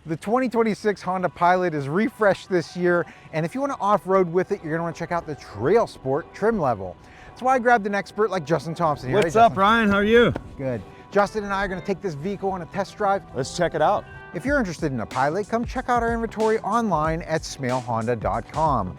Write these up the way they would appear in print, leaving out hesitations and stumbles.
The 2026 Honda Pilot is refreshed this year, and if you want to off-road with it, you're going to want to check out the TrailSport trim level. That's why I grabbed an expert like Justin Thompson here. What's up, Ryan? How are you? Good. Justin and I are going to take this vehicle on a test drive. Let's check it out. If you're interested in a Pilot, come check out our inventory online at smalehonda.com.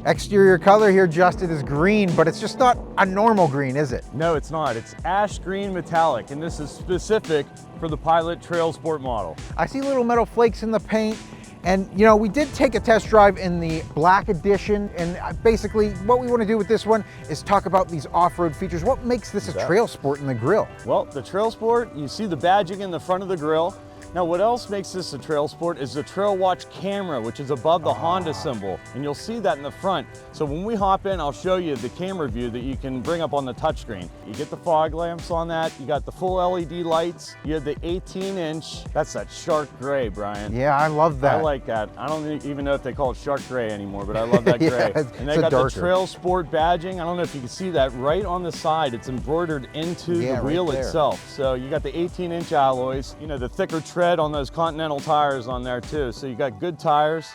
Exterior color here, Justin, is green, but it's just not a normal green, is it? No, it's not. It's ash green metallic, and this is specific for the Pilot TrailSport model. I see little metal flakes in the paint, and you know, we did take a test drive in the black edition, and basically what we want to do with this one is talk about these off-road features. What makes this a TrailSport in the grille? Well, the TrailSport, you see the badging in the front of the grille. Now, what else makes this a TrailSport is the TrailWatch camera, which is above the Honda symbol, and you'll see that in the front. So when we hop in, I'll show you the camera view that you can bring up on the touchscreen. You get the fog lamps on that, you got the full LED lights, you have the 18-inch, that's that shark gray, Brian. Yeah, I love that. I like that. I don't even know if they call it shark gray anymore, but I love that gray. Yeah, and they got the TrailSport badging. I don't know if you can see that right on the side. It's embroidered into the wheel itself. So you got the 18-inch alloys, you know, the thicker tread on those Continental tires on there too. So you got good tires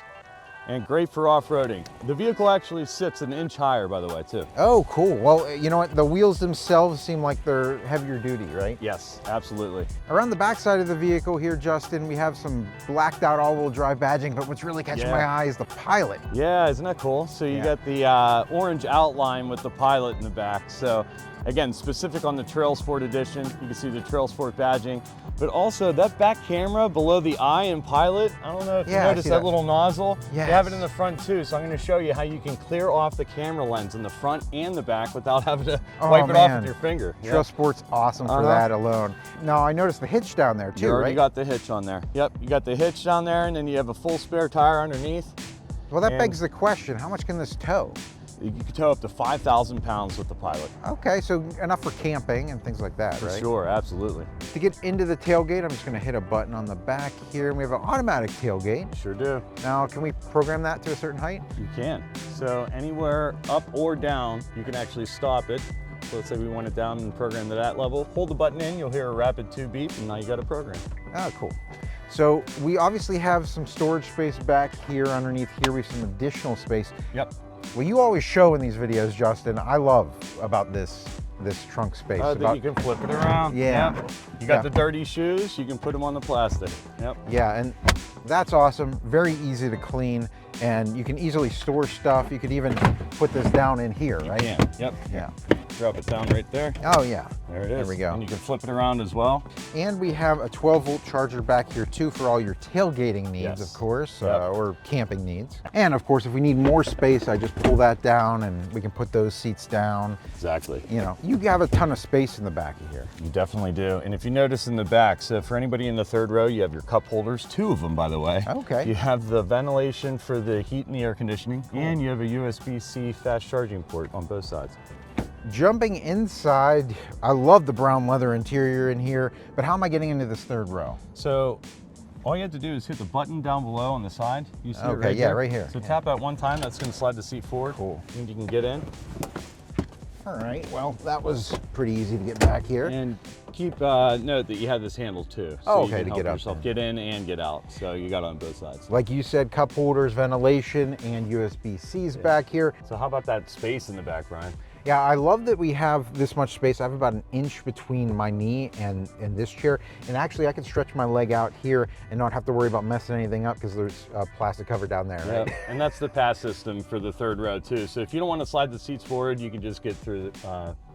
and great for off-roading. The vehicle actually sits an inch higher, by the way, too. Oh, cool. Well, you know what? The wheels themselves seem like they're heavier duty, right? Yes, absolutely. Around the back side of the vehicle here, Justin, we have some blacked out all-wheel drive badging, but what's really catching my eye is the Pilot. Yeah, isn't that cool? So you got the orange outline with the Pilot in the back. So again, specific on the TrailSport edition, you can see the TrailSport badging, but also that back camera below the eye in Pilot, I don't know if you noticed that little nozzle. Yes. They have it in the front too, so I'm going to show you how you can clear off the camera lens in the front and the back without having to wipe it off with your finger. TrailSport's awesome for that alone. Now, I noticed the hitch down there too, right? You got the hitch on there. Yep, you got the hitch down there, and then you have a full spare tire underneath. Well, that begs the question, how much can this tow? You can tow up to 5,000 pounds with the Pilot. Okay, so enough for camping and things like that, right? Sure, absolutely. To get into the tailgate, I'm just going to hit a button on the back here, and we have an automatic tailgate. Sure do. Now, can we program that to a certain height? You can. So anywhere up or down, you can actually stop it. So let's say we want it down and program to that level. Hold the button in, you'll hear a rapid 2 beep, and now you got a program. Oh, cool. So we obviously have some storage space back here. Underneath here, we have some additional space. Yep. Well, you always show in these videos, Justin, I love about this trunk space. That you can flip it around. Yeah. Yep. You got the dirty shoes, you can put them on the plastic. Yep. Yeah, and that's awesome. Very easy to clean, and you can easily store stuff. You could even put this down in here, right? You can. Yep. Yeah. Drop it down right there. Oh, yeah. There it is. There we go. And you can flip it around as well. And we have a 12-volt charger back here, too, for all your tailgating needs, of course, or camping needs. And, of course, if we need more space, I just pull that down, and we can put those seats down. Exactly. You know, you have a ton of space in the back of here. You definitely do. And if you notice in the back, so for anybody in the third row, you have your cup holders, 2 of them, by the way. Okay. You have the ventilation for the heat and the air conditioning, and you have a USB-C fast charging port on both sides. Jumping inside, I love the brown leather interior in here, but how am I getting into this third row? So all you have to do is hit the button down below on the side. You see it right yeah, here? right here. So tap that one time, that's gonna slide the seat forward. Cool. And you can get in. All right, well, that was pretty easy to get back here. And keep note that you have this handle too. So you can help yourself get in and get out. So you got it on both sides. Like you said, cup holders, ventilation, and USB-Cs back here. So how about that space in the back, Ryan? Yeah, I love that we have this much space. I have about an inch between my knee and this chair. And actually, I can stretch my leg out here and not have to worry about messing anything up because there's a plastic cover down there, right? Yep. And that's the pass system for the third row too. So if you don't want to slide the seats forward, you can just get through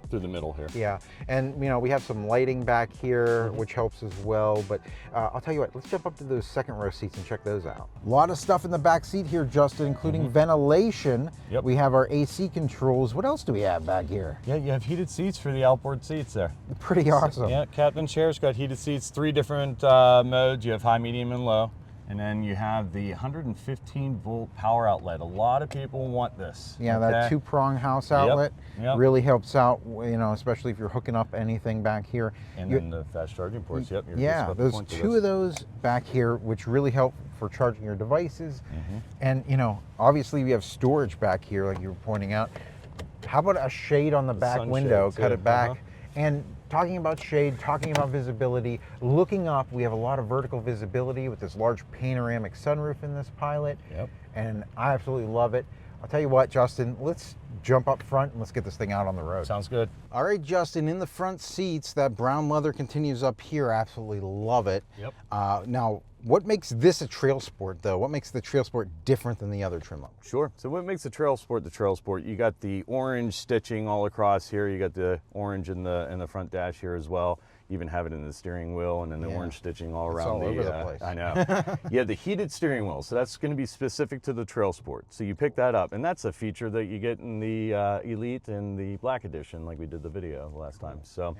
the middle here. Yeah, and you know, we have some lighting back here, which helps as well, but I'll tell you what, let's jump up to those second row seats and check those out. A lot of stuff in the back seat here, Justin, including ventilation. Yep. We have our AC controls. What else do we have back here? Yeah, you have heated seats for the outboard seats there. Pretty awesome. Yeah, captain chair's got heated seats, 3 different modes. You have high, medium, and low. And then you have the 115-volt power outlet. A lot of people want this. Yeah, that 2-prong house outlet really helps out, you know, especially if you're hooking up anything back here. And then the fast charging ports, Yeah, those 2 of those back here, which really help for charging your devices. And, you know, obviously we have storage back here, like you were pointing out. How about a shade on the back window, cut it back? And talking about shade, talking about visibility, looking up, we have a lot of vertical visibility with this large panoramic sunroof in this Pilot. Yep. And I absolutely love it. I'll tell you what, Justin, let's jump up front and let's get this thing out on the road. Sounds good. All right, Justin, in the front seats, that brown leather continues up here. Absolutely love it. Yep. Now, what makes this a TrailSport, though? What makes the TrailSport different than the other trim levels? Sure. So what makes the TrailSport, you got the orange stitching all across here. You got the orange in the front dash here as well. You even have it in the steering wheel and then the orange stitching all around all over the place. I know. You have the heated steering wheel, so that's going to be specific to the TrailSport. So you pick that up, and that's a feature that you get in the Elite and the Black Edition, like we did the video last time. So.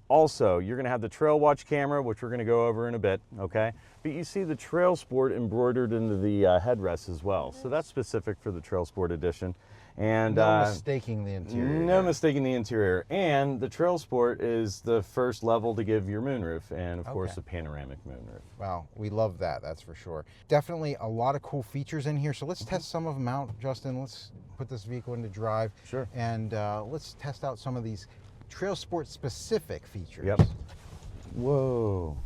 Also, you're going to have the TrailWatch camera, which we're going to go over in a bit, okay? But you see the TrailSport embroidered into the headrest as well. So that's specific for the TrailSport edition. And no mistaking the interior. No mistaking the interior. And the TrailSport is the first level to give your moonroof, and of course a panoramic moonroof. Wow, we love that, that's for sure. Definitely a lot of cool features in here. So let's test some of them out, Justin. Let's put this vehicle into drive. Sure. And let's test out some of these TrailSport specific features. Yep. Whoa.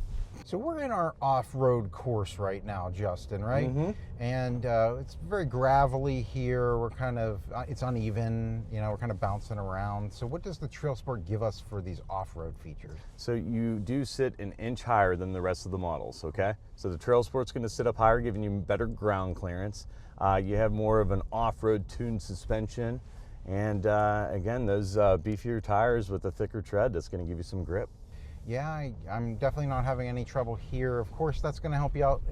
So we're in our off-road course right now, Justin, right? Mm-hmm. And it's very gravelly here. We're kind of, it's uneven, you know, we're kind of bouncing around. So what does the TrailSport give us for these off-road features? So you do sit an inch higher than the rest of the models, okay? So the TrailSport's going to sit up higher, giving you better ground clearance. You have more of an off-road tuned suspension. And again, those beefier tires with a thicker tread, that's going to give you some grip. Yeah, I'm definitely not having any trouble here. Of course, that's going to help you out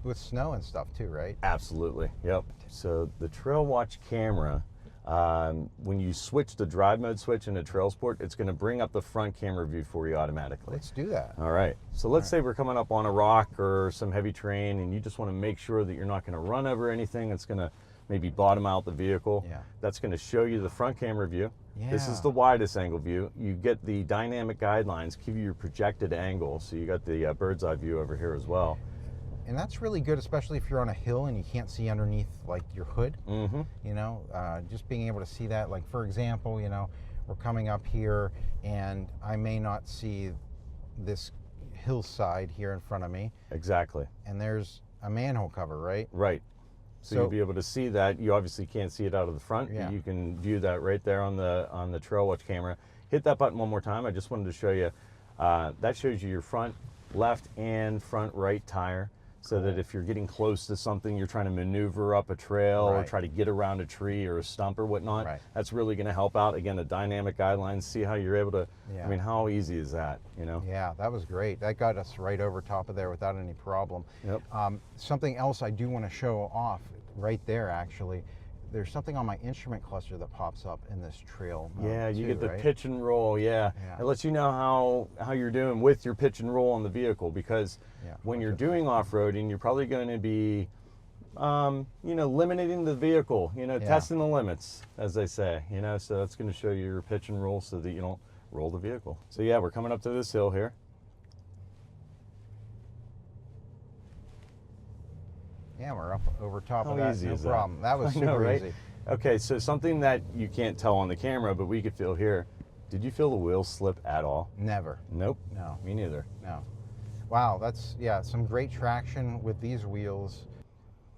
with snow and stuff too, right? Absolutely, yep. So the TrailWatch camera, when you switch the drive mode switch into TrailSport, it's going to bring up the front camera view for you automatically. Let's do that. All right. So let's say we're coming up on a rock or some heavy terrain, and you just want to make sure that you're not going to run over anything that's going to maybe bottom out the vehicle. Yeah. That's going to show you the front camera view. Yeah. This is the widest angle view. You get the dynamic guidelines, give you your projected angle. So you got the bird's eye view over here as well. And that's really good, especially if you're on a hill and you can't see underneath like your hood. Mm-hmm. You know, just being able to see that. Like for example, you know, we're coming up here and I may not see this hillside here in front of me. Exactly. And there's a manhole cover, right? Right. So you'll be able to see that. You obviously can't see it out of the front, but you can view that right there on the TrailWatch camera. Hit that button one more time. I just wanted to show you. That shows you your front left and front right tire, so that if you're getting close to something, you're trying to maneuver up a trail or try to get around a tree or a stump or whatnot, that's really going to help out. Again, the dynamic guidelines, see how you're able to, I mean, how easy is that, you know? Yeah, that was great. That got us right over top of there without any problem. Yep. Something else I do want to show off right there, actually. There's something on my instrument cluster that pops up in this trail mode. Yeah, you too, get the right? pitch and roll, It lets you know how you're doing with your pitch and roll on the vehicle, because when you're doing off-roading, you're probably going to be, you know, limiting the vehicle, you know, testing the limits, as they say, you know, so that's going to show you your pitch and roll so that you don't roll the vehicle. So yeah, we're coming up to this hill here. Yeah, we're up over top of How that, easy no is problem. That was I know, super right? easy. Okay, so something that you can't tell on the camera, but we could feel here. Did you feel the wheels slip at all? Never. Nope. No. Me neither. No. Wow, that's, some great traction with these wheels.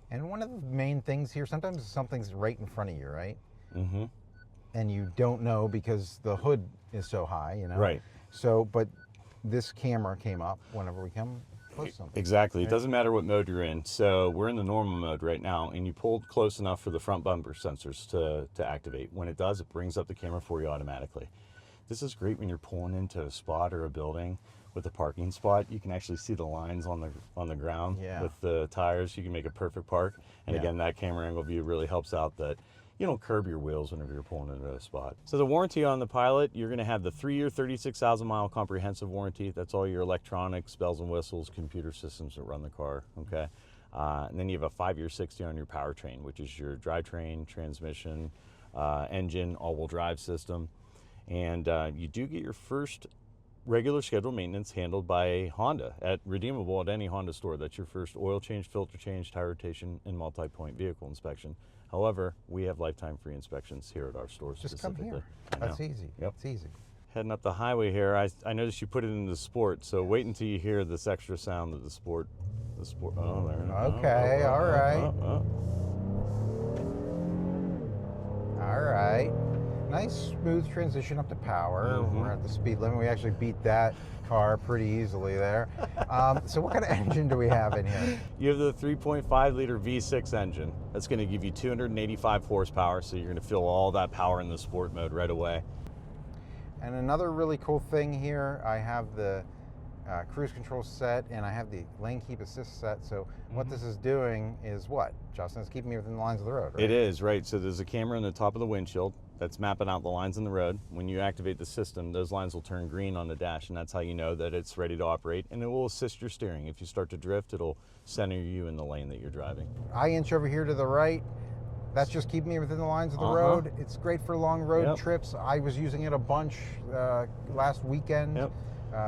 And one of the main things here, sometimes something's right in front of you, right? Mm-hmm. And you don't know because the hood is so high, you know? Right. So, but this camera came up whenever we come close to something. Exactly. It doesn't matter what mode you're in. So we're in the normal mode right now, and you pulled close enough for the front bumper sensors to activate. When it does, it brings up the camera for you automatically. This is great when you're pulling into a spot or a building with a parking spot. You can actually see the lines on the ground with the tires. You can make a perfect park. And again, that camera angle view really helps out that you don't curb your wheels whenever you're pulling into a spot. So the warranty on the Pilot, you're going to have the 3-year, 36,000 mile comprehensive warranty. That's all your electronics, bells and whistles, computer systems that run the car, okay? And then you have a 5-year 60 on your powertrain, which is your drivetrain, transmission, engine, all-wheel drive system. And you do get your first regular scheduled maintenance handled by Honda redeemable at any Honda store. That's your first oil change, filter change, tire rotation, and multi-point vehicle inspection. However, we have lifetime free inspections here at our store. Just come here. That's easy. Yep. It's easy. heading up the highway here, I noticed you put it into sport, so wait until you hear this extra sound of the sport. Oh, there. Okay, all right. All right. Nice smooth transition up to power. We're at the speed limit. We actually beat that car pretty easily there. So what kind of engine do we have in here? You have the 3.5 liter V6 engine. That's going to give you 285 horsepower, so you're going to feel all that power in the sport mode right away. And another really cool thing here, I have the cruise control set and I have the lane keep assist set. So what this is doing is what, Justin? It's keeping me within the lines of the road, right? It is, right. So there's a camera on the top of the windshield that's mapping out the lines in the road. When you activate the system, those lines will turn green on the dash, and that's how you know that it's ready to operate, and it will assist your steering. If you start to drift, it'll center you in the lane that you're driving. I inch over here to the right. That's just keeping me within the lines of the road. It's great for long road trips. I was using it a bunch last weekend.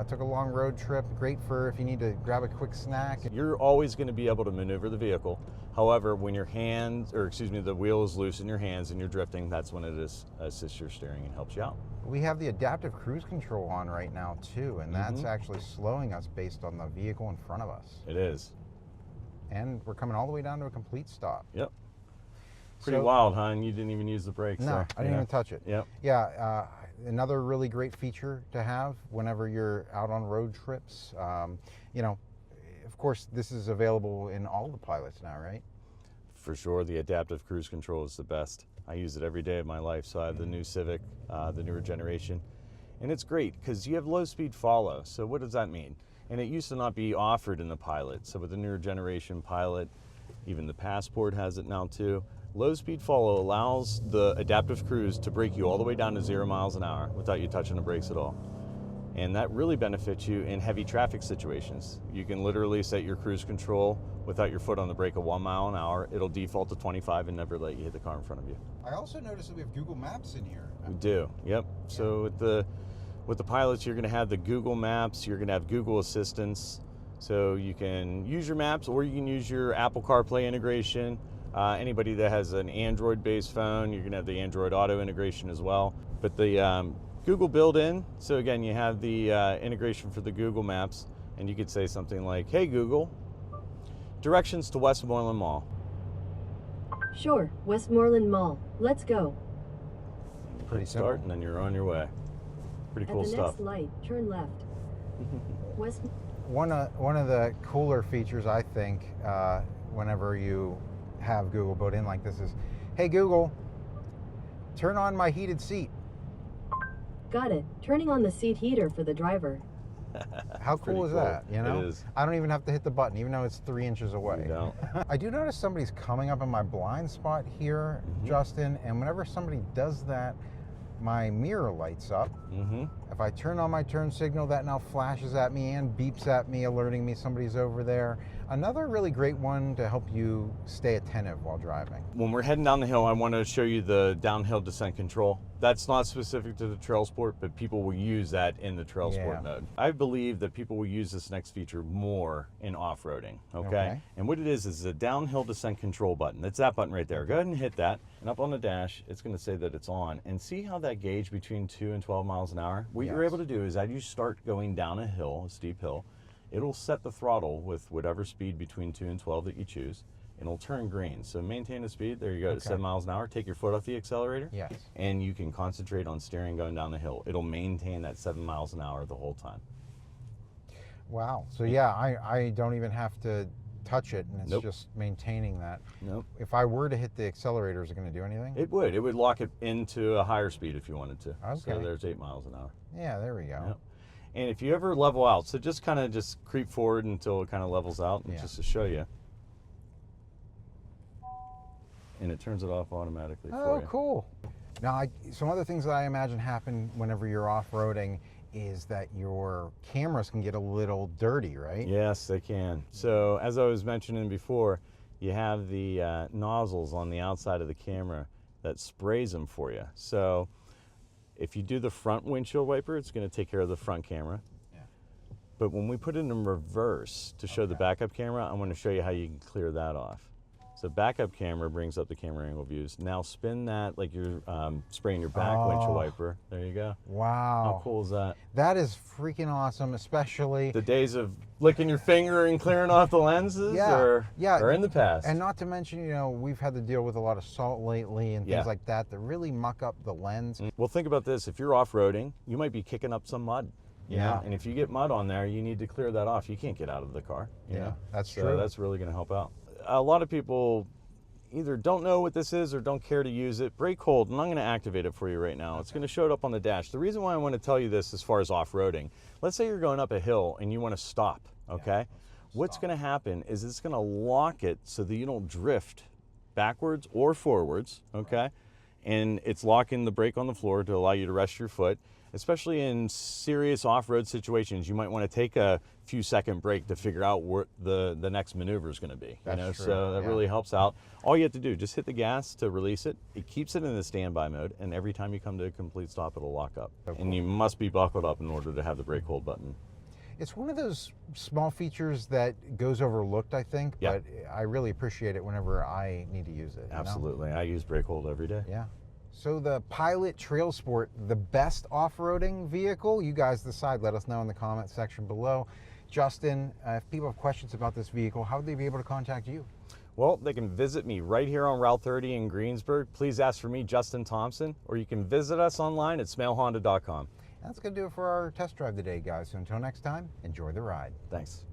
Took a long road trip. Great for if you need to grab a quick snack. You're always going to be able to maneuver the vehicle. However, when your the wheel is loose in your hands and you're drifting, that's when it assists your steering and helps you out. We have the adaptive cruise control on right now too, and that's actually slowing us based on the vehicle in front of us. It is. And we're coming all the way down to a complete stop. Yep. Pretty wild, huh? And you didn't even use the brakes. No, I didn't even touch it. Yep. Yeah, another really great feature to have whenever you're out on road trips. You know, of course, this is available in all the Pilots now, right? For sure, the adaptive cruise control is the best. I use it every day of my life. So I have the new Civic, the newer generation, and it's great because you have low speed follow. So what does that mean? And it used to not be offered in the Pilot. So with the newer generation Pilot, even the Passport has it now too. Low speed follow allows the adaptive cruise to brake you all the way down to 0 miles an hour without you touching the brakes at all. And that really benefits you in heavy traffic situations. You can literally set your cruise control without your foot on the brake at 1 mile an hour. It'll default to 25 and never let you hit the car in front of you. I also noticed that we have Google Maps in here. We do, yep. So with the Pilots, you're gonna have the Google Maps, you're gonna have Google Assistance. So you can use your maps or you can use your Apple CarPlay integration. Anybody that has an Android-based phone, you're gonna have the Android Auto integration as well. But the Google built-in, so again, you have the integration for the Google Maps, and you could say something like, "Hey Google, directions to Westmoreland Mall." Sure, Westmoreland Mall. Let's go. Pretty simple. Start, and then you're on your way. Pretty cool stuff. At the next light, turn left. One of the cooler features, I think, whenever you have Google built in like this is, "Hey Google, turn on my heated seat." Got it. Turning on the seat heater for the driver. How cool is that? You know, It is. I don't even have to hit the button, even though it's 3 inches away. You don't. I do notice somebody's coming up in my blind spot here, Justin, and whenever somebody does that, my mirror lights up. If I turn on my turn signal, that now flashes at me and beeps at me, alerting me somebody's over there. Another really great one to help you stay attentive while driving. When we're heading down the hill, I want to show you the downhill descent control. That's not specific to the TrailSport, but people will use that in the TrailSport mode. I believe that people will use this next feature more in off-roading, okay? And what it is a downhill descent control button. It's that button right there. Go ahead and hit that, and up on the dash, it's going to say that it's on. And see how that gauge between 2 and 12 miles an hour? What you're able to do is as you start going down a hill, a steep hill, it'll set the throttle with whatever speed between 2 and 12 that you choose, and it'll turn green. So maintain the speed. There you go, to 7 miles an hour. Take your foot off the accelerator, and you can concentrate on steering going down the hill. It'll maintain that 7 miles an hour the whole time. Wow. So yeah, I don't even have to touch it, and it's just maintaining that. If I were to hit the accelerator, is it going to do anything? It would. It would lock it into a higher speed if you wanted to. Okay. So there's 8 miles an hour. Yeah, there we go. And if you ever level out, so just kind of just creep forward until it kind of levels out, and just to show you. And it turns it off automatically for you. Oh, cool. Now, some other things that I imagine happen whenever you're off-roading is that your cameras can get a little dirty, right? Yes, they can. So as I was mentioning before, you have the nozzles on the outside of the camera that sprays them for you. So if you do the front windshield wiper, it's going to take care of the front camera. But when we put it in reverse to show the backup camera, I'm going to show you how you can clear that off. So backup camera brings up the camera angle views. Now spin that like you're spraying your back windshield wiper. There you go. Wow. How cool is that? That is freaking awesome, especially The days of licking your finger and clearing off the lenses are in the past. And not to mention, you know, we've had to deal with a lot of salt lately and things Yeah. like that really muck up the lens. Well, think about this. If you're off-roading, you might be kicking up some mud. You know? And if you get mud on there, you need to clear that off. You can't get out of the car. You know? That's so true. That's really going to help out. A lot of people either don't know what this is or don't care to use it. Brake hold, and I'm going to activate it for you right now. It's going to show it up on the dash. The reason why I want to tell you this as far as off-roading, let's say you're going up a hill and you want to stop, okay? What's going to happen is it's going to lock it so that you don't drift backwards or forwards, okay? And it's locking the brake on the floor to allow you to rest your foot. Especially in serious off-road situations, you might want to take a few second break to figure out what the next maneuver is going to be. That's true. So that really helps out. All you have to do, just hit the gas to release it. It keeps it in the standby mode, and every time you come to a complete stop, it'll lock up. And you must be buckled up in order to have the brake hold button. It's one of those small features that goes overlooked, I think, but I really appreciate it whenever I need to use it. Absolutely. I use brake hold every day. Yeah. So the Pilot TrailSport, the best off-roading vehicle? You guys decide. Let us know in the comment section below. Justin, if people have questions about this vehicle, how would they be able to contact you? Well, they can visit me right here on Route 30 in Greensburg. Please ask for me, Justin Thompson, or you can visit us online at smailhonda.com. That's going to do it for our test drive today, guys. So until next time, enjoy the ride. Thanks.